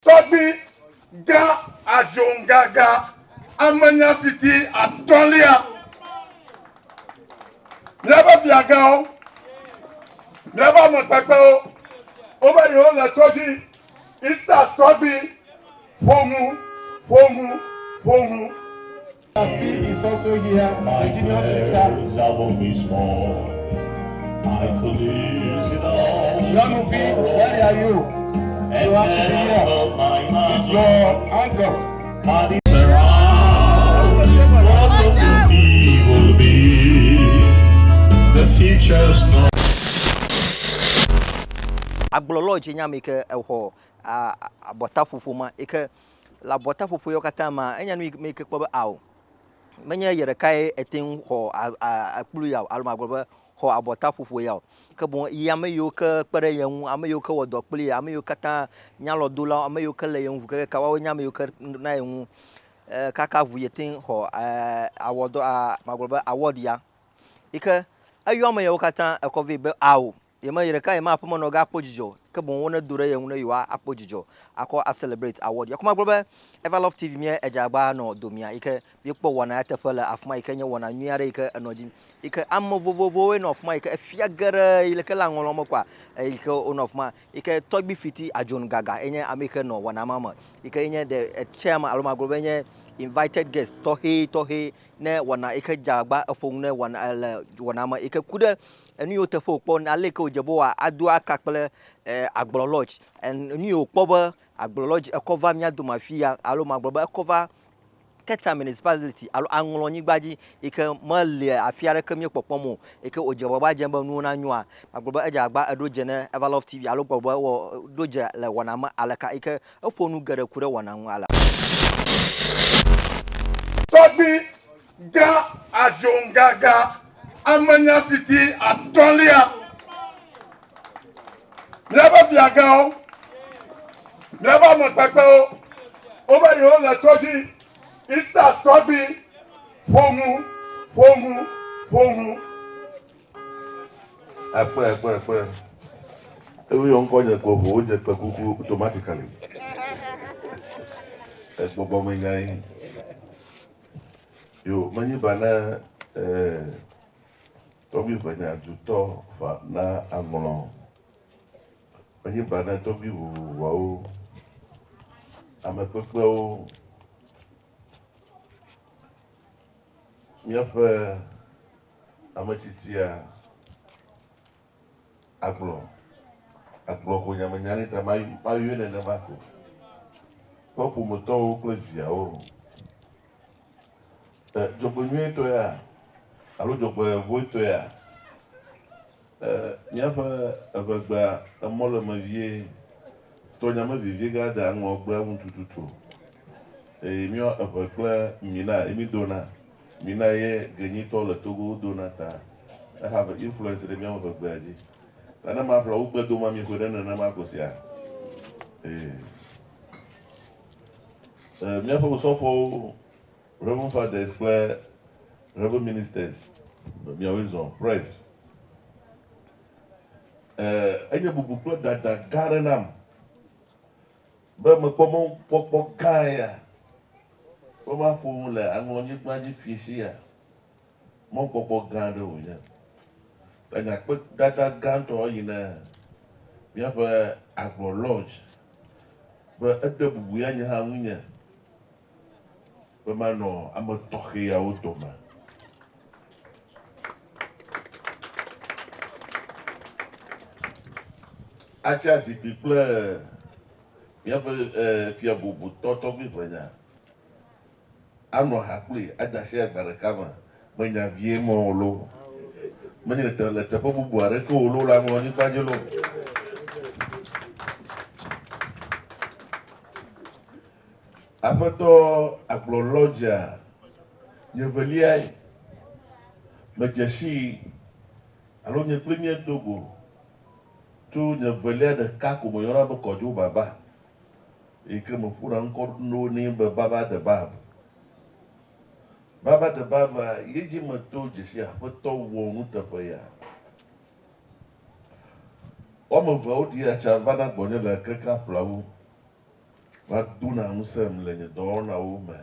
Torgbui ga Azonugaga Amenya Fiti atolia. Never fiagao. Never motako. Over your letoji. Ita Torgbui. Fomu. Fee is also here, my junior sister. That won't be small. I could lose it all. Young Fee, where are you? You have to be here. It's your uncle. Bodies around. What will be. The future's not. Agbolology nyamike eho abota fufuma ike la bota fufu yokatama enya no make kwobe aw menye yere kai etin ho akpulu yaw almagbobe ho abota fufu yaw ke bon yame yo ke pere yen ame yo ke wodo kpuli ame yo kata nyalo dola ame yo ke le yen ke ka wa nyame yo ke na yen kaka vu yetin ho awodo magbobe award ya ike ayo ame yo kata ekovi be aw yema yere kai ma pomo no ga pojijo ke bon wona dure ye wona yiwa apojijo akọ a celebrate award yakoma grobe Everlove TV mi ejagba no domia ike yekpo wona atefele afuma ike nye wona nwiare ike enodi ike am vovovo no afuma ike fiagere ile ke la ngolo mokwa ike onofuma ike Torgbui Fiti Azonugaga enye amike no wona mama ike enye the chairman aloma grobe enye invited guest tohe ne wona ike jagba afong ne wona ma ike kude enu yo tefo kpo na leke ojebo wa adu akakple agbolology en enu yo kpo be agbolology cover mia do mafia alo magboba cover Keta municipality alo anglonyi gbaji ike male afiare kemie popomo ike ojebo ba jemba nu na nyua magboba eja agba edoje ne Everlove TV alo gbobo wo doje le wona ma alaka ike oponu gere kure wona nwala Torgbui ga Azonugaga Amenya Fiti atolia. Never fiagao. Never motako. Over your letoji. Ita Torgbui. Fomu. Apẹ. Ewu yọ nkọ jẹ kọ fo jẹ pẹ kuku automatically. Gbogbo mi nya yi. Yo, manyi bana Torgbui banya jutọ fa na aŋlɔ. Manyi bana Torgbui wuwawo. Amekpekpewo. Míaƒe ametsitia agblɔ ko nyamenyani ta ma yɔe nenema ko. Ƒe ƒometɔwo kple viawo. Dzɔgbenyuietɔ ya alo dzɔgbevoetɔ ya míaƒe evegbea emɔ le me vie tɔnyame vivie ga da aŋlɔgbe ŋu tututu. Eye míɔ eve kple mina emi dona. Mina ye genyitɔ le Togo dona ta have influence ɖe míaƒe vegbea dzi. Ne ma ƒle wogbe doma mi ko ɖe nenema ko sia. Míaƒe osɔfowo Reverend Fathers kple Reverend Ministers miawoe zɔ press. Enye bubu kple dada gã aɖe nam be mekpɔ mɔkpɔkpɔ gã ya be maƒom le aŋlɔnyigba dzi fiesia ya mɔkpɔkpɔ gã aɖe wònye. Nyakpe dada gãtɔ yina míaƒe agbolology be ede bubu ya nye hã ŋunye be manɔ ame tɔxɛ yawo dome. Atsia zikpui kple míaƒe fia bubutɔ Torgbui benya anɔ ha kpli ada asi agba ɖeka me menya vie mɔ lo. Menye le teƒe bubu aɖeke wo lo le aŋlɔnyigba dzi lo. Aƒetɔ agbolologia nye veliae medze si alo nye kple mie Togo tso nye velia ɖeka ko me yɔna be kɔdzo baba yi ke me ƒona ŋkɔ no nɛ be baba de bab. Baba de baba ye dzi me to dzesi aƒetɔ wɔ nuteƒe ya. Wɔme eve woɖi atsa va na gbɔnye le keka ƒlawu. va duna musem le nye dɔwɔnawo me.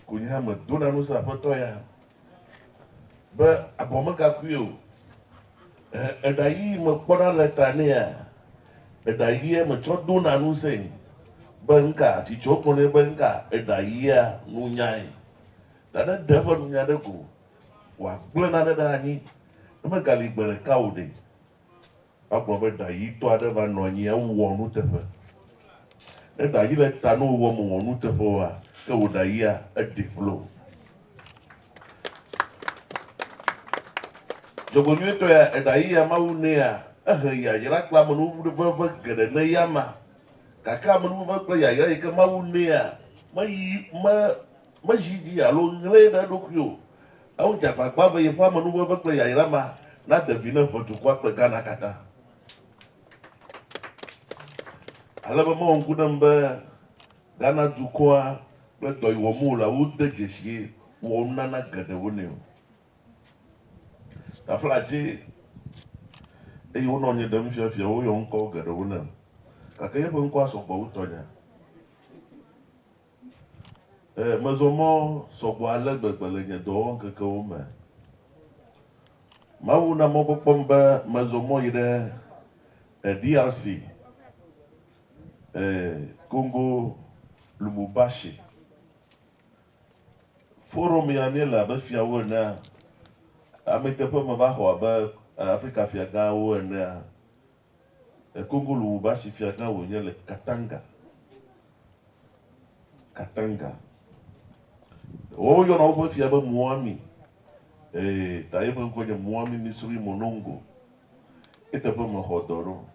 Kunya me duna nusa aƒetɔ ya be abɔmegakui o. Eɖayi me kpɔna le ta nea, eɖayia me tsɔ duna nusɛ be nka tsitso kplɔnɛ be nka eɖayia nunyae. Da ne ɖe eƒe nunya ɖe ko wòagblẽ nane ɖe anyi ne megali gbe ɖeka o ɖe. Agblɔ be ɖayitɔ aɖe va nɔ anyi ewɔ nuteƒe. Ne ɖayi le ta ne wòwɔ me wɔ nuteƒe oa, ke wò ɖayia eɖe flo. Dzɔgbɔnyuietɔ ya eɖayi ya Mawu nea ehe yayra kple amenuveve geɖe ne yama. Gake amenuveve kple yayra yi ke Mawu nea mezi dzi alo ɣlẽ ɖe eɖokui o. Ewo dze agbagba be yeƒe amenuveve kple yayra ma na ɖevi ne ʋe dukɔa kple Ghana katã. Ale be mewɔ ŋku ɖem be Ghana dukɔa kple dɔ yi wɔm wole wode dzesie wɔ nunana geɖewo nɛ o. Aflaci eye wonɔ anyi ɖem fiafia woyɔ ŋkɔ geɖewo ne. Gake yeƒe ŋkɔa sɔgbɔ wutɔnya. Mezɔmɔ sɔgbɔ ale gbegbe le nye dɔwɔŋkekewo me. Mawu na mɔkpɔkpɔm be mezɔmɔ yi ɖe DRC, Congo, Lubumbashi. Forum ya míele abe fiawo enea, ame teƒe me va xɔ abe Afrika fia gãwo enea. Congo Lubumbashi fia gã wònye le Katanga. Katanga. Woyɔna woƒe fia be Muami. Ta yeƒe ŋkɔ nye Muami Misri Monongo. Eteƒe me xɔ dɔ ɖo.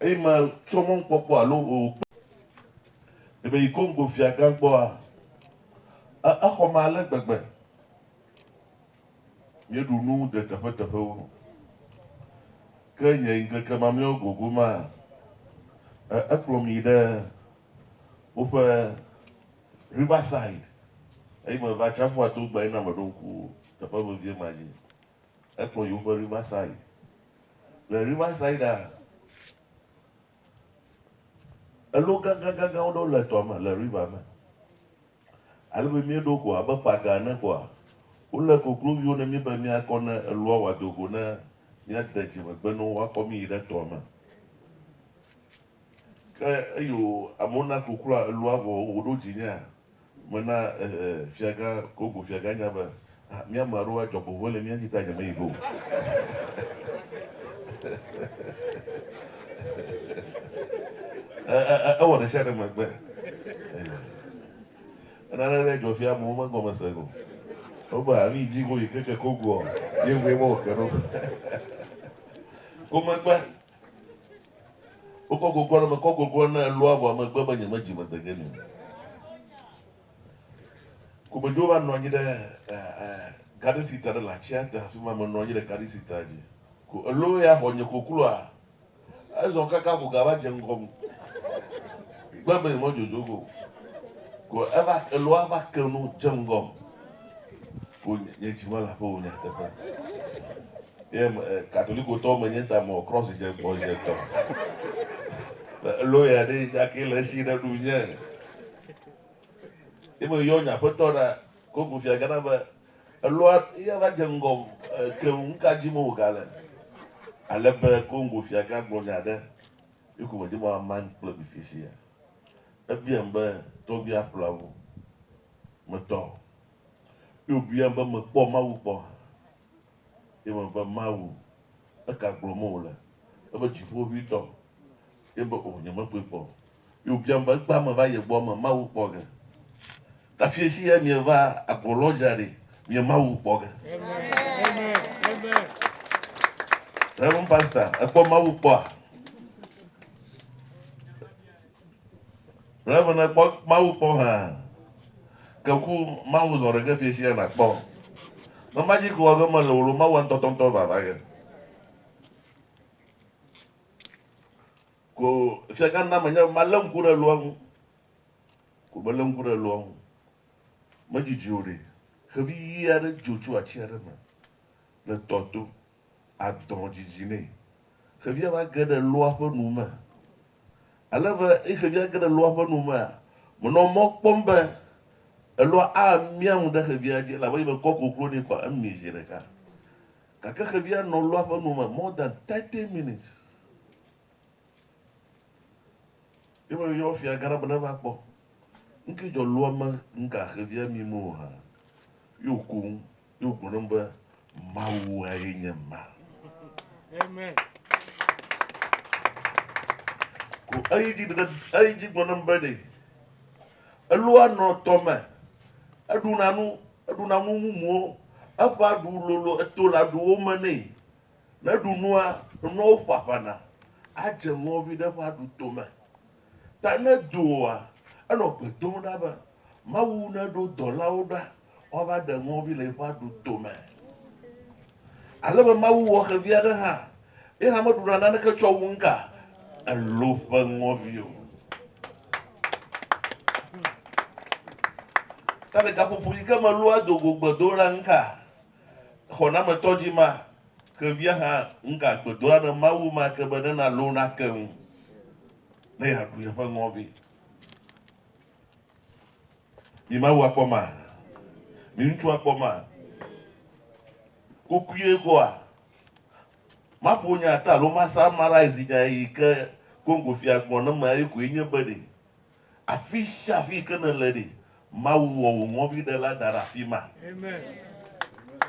Eye me tsɔ mɔkpɔkpɔ alo ebe yi Congo fia gã gbɔa, exɔ me ale gbegbe. Mieɖu nu de teƒeteƒewo. Ke nye ŋkeke mamlɛwo gogo ma, ekplɔm yi ɖe woƒe Riverside. Eye me va tsaƒua to gba yina me ɖo ŋku teƒe vevie ma dzi. Ekplɔ yi woƒe Riverside. Le Riverside elo gãgãgãgãwo ɖewo le tɔ me le river me. Ale be míeɖo ko abe paga ene koa, wole kokloviwo ne mí be míakɔ ne eloa wòado go ne míade dzimegbe ne woakɔ mí yi ɖe tɔ me. Ke eyo amewo na kokloa eloa vɔ wòɖo dzinyea, mena fiagã Congo fiagã nya be míame aɖewo adzɔgbovɔe le mía dzi ta nye meyi go. Ewɔ ɖe sia ɖe megbe. Enane ɖe dzɔ fia amewo megɔme se go. Wobe ami dzi go yi keke Congo ye ŋue me wòke ɖo. Ko megbe. Wokɔ gogoa ɖe me kɔ gogoa ne eloa vɔ megbe be nye me dzi me de ge nɛ. Ko medzo va nɔ anyi ɖe garden sita ɖe le atsia te afi ma menɔ anyi ɖe garden sita dzi. Ko elo ya xɔ nye kokloa, ezɔ kaka ko gava dze ŋgɔm. Gbe be me dzodzo go. Ko eloa va ke nu dze ŋgɔm. Ko nye dzi me le aƒe wò nyateƒe. Ye katolikotɔwo menye ta me cross dze gbɔ dze tɔ. Elo ya ɖe gake le esi ɖe ɖu nye. Ye me yɔ nye aƒetɔ ɖa Congo fia gã be eloa ya va dze ŋgɔm ke ŋka dzi me wògale. Ale be Congo fia gã gblɔ nya ɖe. Ye ko medze ma man kple bifisia. Ebiam be tɔgbui aƒlawo. Metɔ. Ye wòbiam be mekpɔ Mawu kpɔ. Ye me be Mawu eka gblɔm wòle. Ebe dziƒoʋĩtɔ. Ye be o nye mekpɔe kpɔ. Ye wòbiam be egba me va ye gbɔ me Mawu kpɔ ge. Kafi esi ya mieva agbolɔdza ɖe mie Mawu kpɔ ge. Reverend Pastor, ekpɔ Mawu kpɔa? Reverend ekpɔ Mawu kpɔ hã. Keku Mawu zɔ ɖe ge fi esi ya nakpɔ. Ne ma dzi ko ave me le wòlo Mawu ŋutɔtɔtɔ vava ge. Ko fiagã na menye malé ŋku ɖe loa ŋu. Ko melé ŋku ɖe loa ŋu. Medzidzi o ɖe. Xevi ɣi aɖe dzo tso atsi aɖe me. Le tɔ to. Adɔ dzidzi nɛ. Xevia va ge ɖe loa ƒe nu me. alebe xevia ge ɖe lɔa ƒe nume menɔ mɔ kpɔm be elɔa amiaŋu ɖe xevia dzi labe yibe kɔ koklo nɛ kɔ emi zi ɖeka gake xevia nɔ lɔa ƒe nume more than 30 minutes yibe yɔ fia gã be ne va kpɔ nke dzɔ lɔa me nga xevia mi mo ha yo ko yo gblɔm be Mawu aye nye ma. Amen. Ko ayi dzi gblɔm be ɖe elɔa nɔ tɔme eɖuna nu mumuwo eƒe aɖu lolo eto le aɖuwo me nɛ ne ɖu nua nuawo ƒaƒana adze ŋɔvi ɖe ƒe aɖu tome ta ne doa enɔ gbe dom ɖa be Mawu ne ɖo dɔlawo ɖa woava ɖe ŋɔvi le eƒe aɖu tome alebe Mawu wɔ xevi aɖe hã ye hã meɖuna naneke tsɔ wu ŋka elo ƒe ŋɔviwo ta le gaƒoƒo yi ke me loa dogo gbedo la ŋka xɔnametɔ dzi ma xevia hã ŋka gbedo la ne Mawu ma ke be ne na lo na ke ŋu ne yeaɖu yeƒe ŋɔvi mi Mawu akpɔ ma mi ŋutsu akpɔ ma kukuye koa maƒo nya ta alo masa maraisi nya yi ke Congo fia gbɔ ne me ayi koe nye be ɖe afi sia afi ke ne le ɖe Mawu wɔ wò ŋɔvi ɖe la da ɖe afi ma. Amen.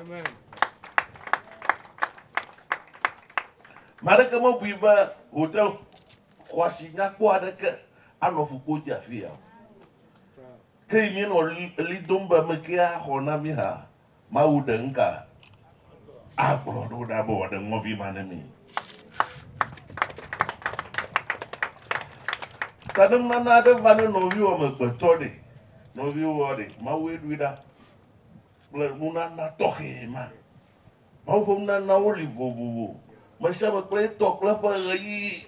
Amen. Ma ɖeke mebui be hotel xɔasi nyakpɔ aɖeke anɔ ƒukpo dzi afi ya ke yi mi nɔ li dom be me ke axɔ na mi hã Mawu ɖe ŋka agblɔ ɖo ɖa be wòaɖe ŋɔvi ma ne mi. Ta ne nana aɖe va ne nɔviwo amegbetɔ ɖe nɔviwo ɖe Mawue ɖoe ɖa kple nunana tɔxɛ ma Mawu ƒe nunanawo li vovovo me sia me kple etɔ kple eƒe ɣeyiɣi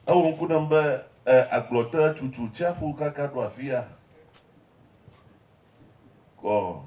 ewɔ ŋku ɖem be agblɔte tutu tsiaƒu kaka ɖo afi ya kɔ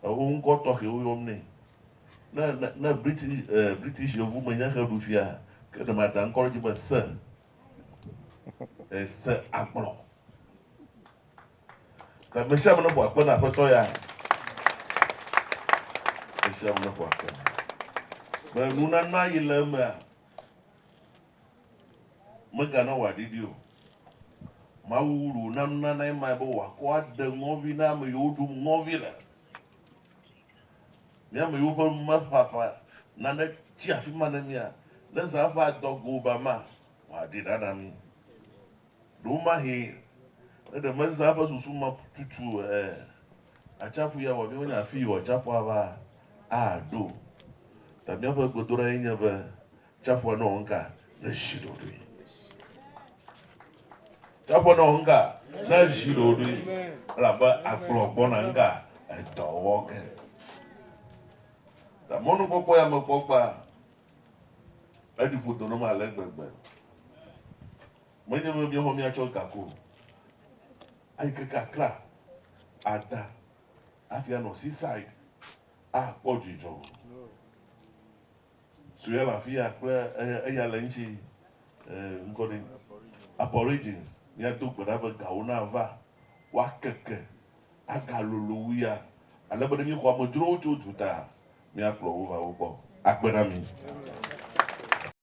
ewo ŋkɔ tɔxɛwo yɔm nɛ ne British yevu menye xe ɖu fia ke ne mada ŋkɔ dzi be se agblɔ ta me sia me ne ƒo akpe na aƒetɔ ya me sia me ne ƒo akpe be nunana yi le emea megana wòaɖiɖi o Mawu ɖo na nunana ma be wòakɔ aɖe ŋɔvi na ame yiwo ɖum ŋɔvi le míame yiwo ƒe meƒaƒa nane tsi afi ma ne mia ne zã ƒe adɔgo ba ma wòaɖi ɖa na mi ɖo mahe ne ɖe me zã ƒe susu me tutu atsaƒu ya wɔ mi wonya afi yi wɔ atsaƒua va aɖo ta míaƒe gbedoɖa ye nye be tsaƒua nɔ ŋka ne zi ɖoɖoe tsaƒua nɔ ŋka ne zi ɖoɖoe elabe agblɔ gbɔna ŋka edɔ wɔ ge ta mɔnukpɔkpɔ ya me kpɔkpɔa eɖi ƒodo ne me ale gbegbe menye be míaxɔ míatsɔ gako ayi keke Accra ada hafi anɔ seaside akpɔ dzidzɔ sue le afi ya kple eya le ŋuti ŋkɔ ɖe aborigines míado gbe ɖa be gawo na va woakeke agalolo wu ya alebe ne míexɔ amedzrowo tso duta míakplɔ wo va wo gbɔ akpe na mi.